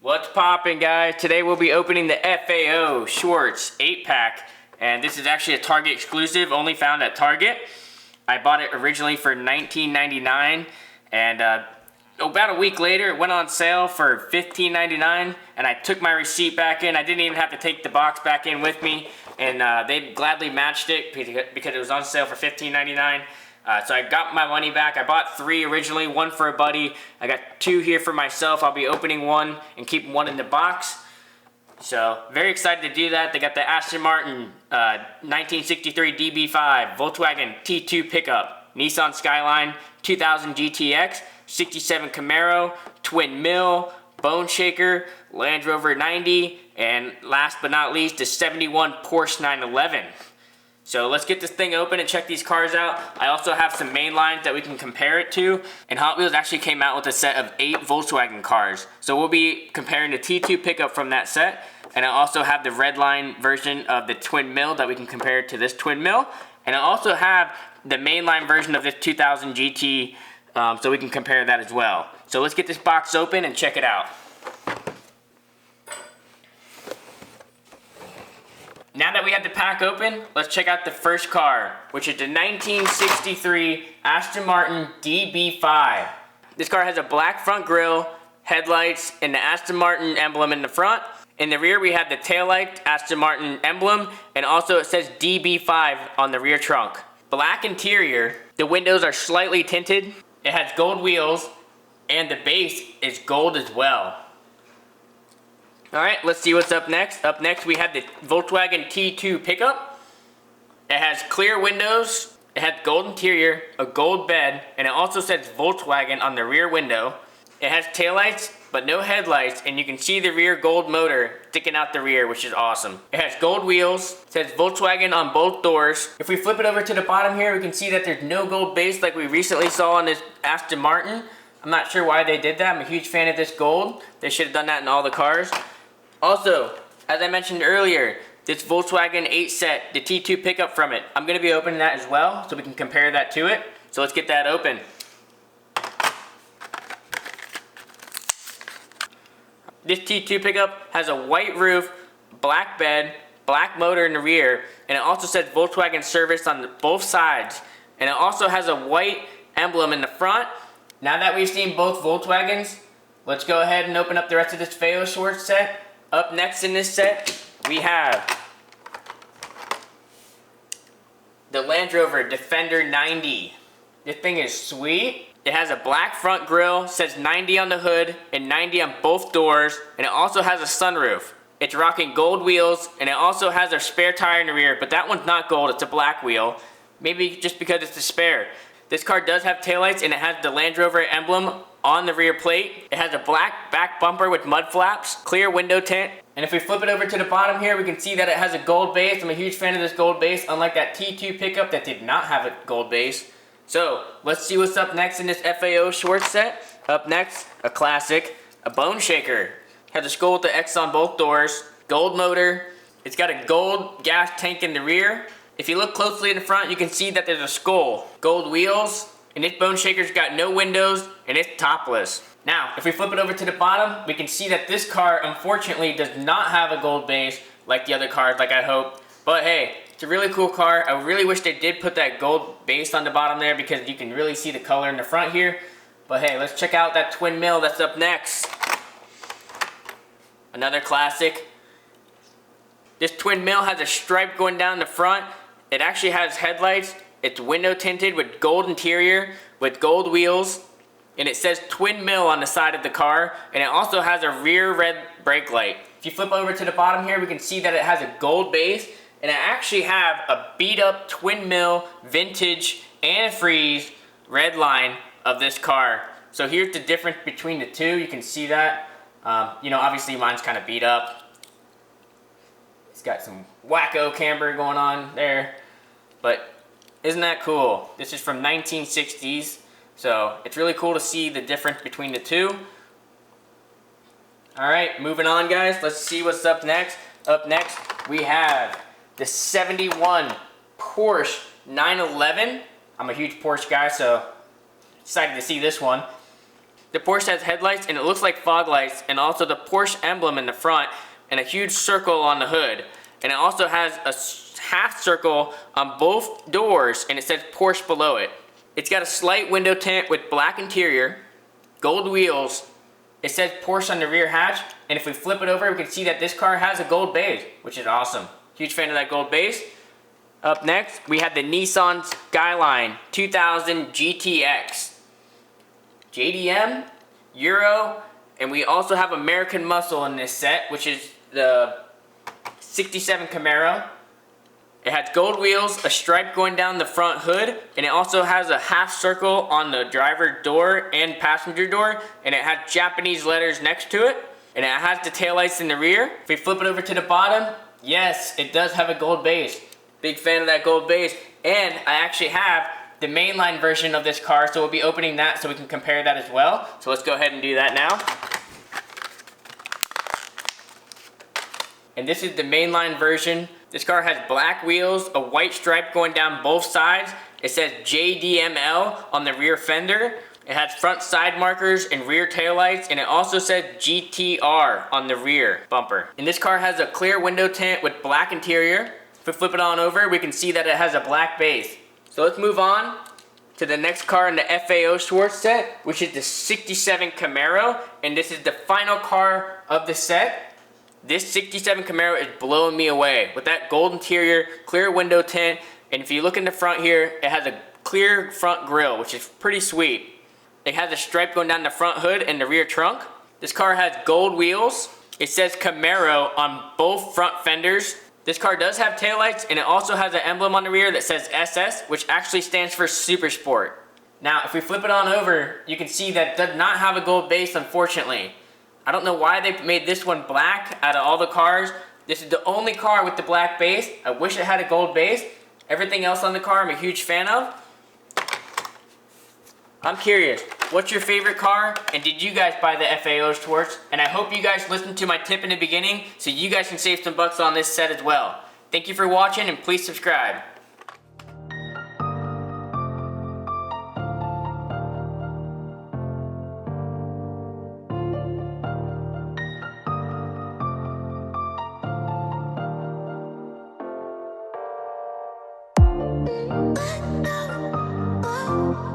What's poppin', guys? Today we'll be opening the FAO Schwarz 8-pack, and this is actually a Target exclusive, only found at Target. I bought it originally for $19.99, and about a week later it went on sale for $15.99, and I took my receipt back in. I didn't even have to take the box back in with me, and they gladly matched it because it was on sale for $15.99. So I got my money back. I bought 3 originally, 1 for a buddy. I got 2 here for myself. I'll be opening 1 and keeping 1 in the box. So very excited to do that. They got the Aston Martin 1963 DB5, Volkswagen T2 pickup, Nissan Skyline 2000 GTX, 67 Camaro, twin mill, bone shaker, Land Rover 90, and last but not least, the 71 Porsche 911. So let's get this thing open and check these cars out. I also have some main lines that we can compare it to. And Hot Wheels actually came out with a set of 8 Volkswagen cars. So we'll be comparing the T2 pickup from that set. And I also have the red line version of the twin mill that we can compare to this twin mill. And I also have the mainline version of this 2000 GT, so we can compare that as well. So let's get this box open and check it out. Now that we have the pack open, let's check out the first car, which is the 1963 Aston Martin DB5. This car has a black front grille, headlights, and the Aston Martin emblem in the front. In the rear, we have the taillight Aston Martin emblem, and also it says DB5 on the rear trunk. Black interior, the windows are slightly tinted, it has gold wheels, and the base is gold as well. Alright, let's see what's up next. Up next we have the Volkswagen T2 pickup. It has clear windows, it has gold interior, a gold bed, and it also says Volkswagen on the rear window. It has taillights, but no headlights, and you can see the rear gold motor sticking out the rear, which is awesome. It has gold wheels, it says Volkswagen on both doors. If we flip it over to the bottom here, we can see that there's no gold base like we recently saw on this Aston Martin. I'm not sure why they did that. I'm a huge fan of this gold. They should have done that in all the cars. Also, as I mentioned earlier, this Volkswagen 8 set, the T2 pickup from it, I'm going to be opening that as well, so we can compare that to it. So let's get that open. This T2 pickup has a white roof, black bed, black motor in the rear, and it also says Volkswagen service on both sides. And it also has a white emblem in the front. Now that we've seen both Volkswagens, let's go ahead and open up the rest of this FAO Schwarz set. Up next in this set, we have the Land Rover Defender 90. This thing is sweet. It has a black front grille, says 90 on the hood and 90 on both doors, and it also has a sunroof. It's rocking gold wheels, and it also has a spare tire in the rear, but that one's not gold, it's a black wheel. Maybe just because it's a spare. This car does have taillights, and it has the Land Rover emblem on the rear plate. It has a black back bumper with mud flaps, clear window tint. And if we flip it over to the bottom here, we can see that it has a gold base. I'm a huge fan of this gold base, unlike that T2 pickup that did not have a gold base. So let's see what's up next in this FAO Schwarz set. Up next, a classic, a bone shaker. Has a skull with the X on both doors, gold motor. It's got a gold gas tank in the rear. If you look closely in the front, you can see that there's a skull, gold wheels, and this bone shaker's got no windows, and it's topless. Now, if we flip it over to the bottom, we can see that this car, unfortunately, does not have a gold base like the other cars, like I hoped. But hey, it's a really cool car. I really wish they did put that gold base on the bottom there because you can really see the color in the front here. But hey, let's check out that twin mill that's up next. Another classic. This twin mill has a stripe going down the front. It actually has headlights. It's window tinted with gold interior, with gold wheels, and it says twin mill on the side of the car, and it also has a rear red brake light. If you flip over to the bottom here, we can see that it has a gold base, and I actually have a beat up twin mill, vintage, antifreeze red line of this car. So here's the difference between the two. You can see that. Obviously mine's kind of beat up. It's got some wacko camber going on there, but isn't that cool? This is from 1960s, so it's really cool to see the difference between the two. Alright, moving on, guys. Let's see what's up next. Up next, we have the 71 Porsche 911. I'm a huge Porsche guy, so excited to see this one. The Porsche has headlights and it looks like fog lights, and also the Porsche emblem in the front and a huge circle on the hood. And it also has a half circle on both doors and it says Porsche below it. It's got a slight window tint with black interior, gold wheels. It says Porsche on the rear hatch, and if we flip it over, we can see that this car has a gold base, which is awesome. Huge fan of that gold base. Up next, we have the Nissan Skyline 2000 GTX. JDM, Euro, and we also have American Muscle in this set, which is the 67 Camaro. It has gold wheels, a stripe going down the front hood, and it also has a half circle on the driver door and passenger door, and it has Japanese letters next to it, and it has the taillights in the rear. If we flip it over to the bottom, yes, it does have a gold base. Big fan of that gold base, and I actually have the mainline version of this car, so we'll be opening that so we can compare that as well. So let's go ahead and do that now. And this is the mainline version. This car has black wheels, a white stripe going down both sides. It says JDML on the rear fender. It has front side markers and rear taillights, and it also says GTR on the rear bumper. And this car has a clear window tint with black interior. If we flip it on over, we can see that it has a black base. So let's move on to the next car in the FAO Schwarz set, which is the 67 Camaro, and this is the final car of the set. This 67 Camaro is blowing me away with that gold interior, clear window tint, and if you look in the front here, it has a clear front grille, which is pretty sweet. It has a stripe going down the front hood and the rear trunk. This car has gold wheels. It says Camaro on both front fenders. This car does have taillights, and it also has an emblem on the rear that says SS, which actually stands for Super Sport. Now, if we flip it on over, you can see that it does not have a gold base, unfortunately. I don't know why they made this one black out of all the cars. This is the only car with the black base. I wish it had a gold base. Everything else on the car I'm a huge fan of. I'm curious, what's your favorite car? And did you guys buy the FAO Schwarz? And I hope you guys listened to my tip in the beginning so you guys can save some bucks on this set as well. Thank you for watching, and please subscribe. Oh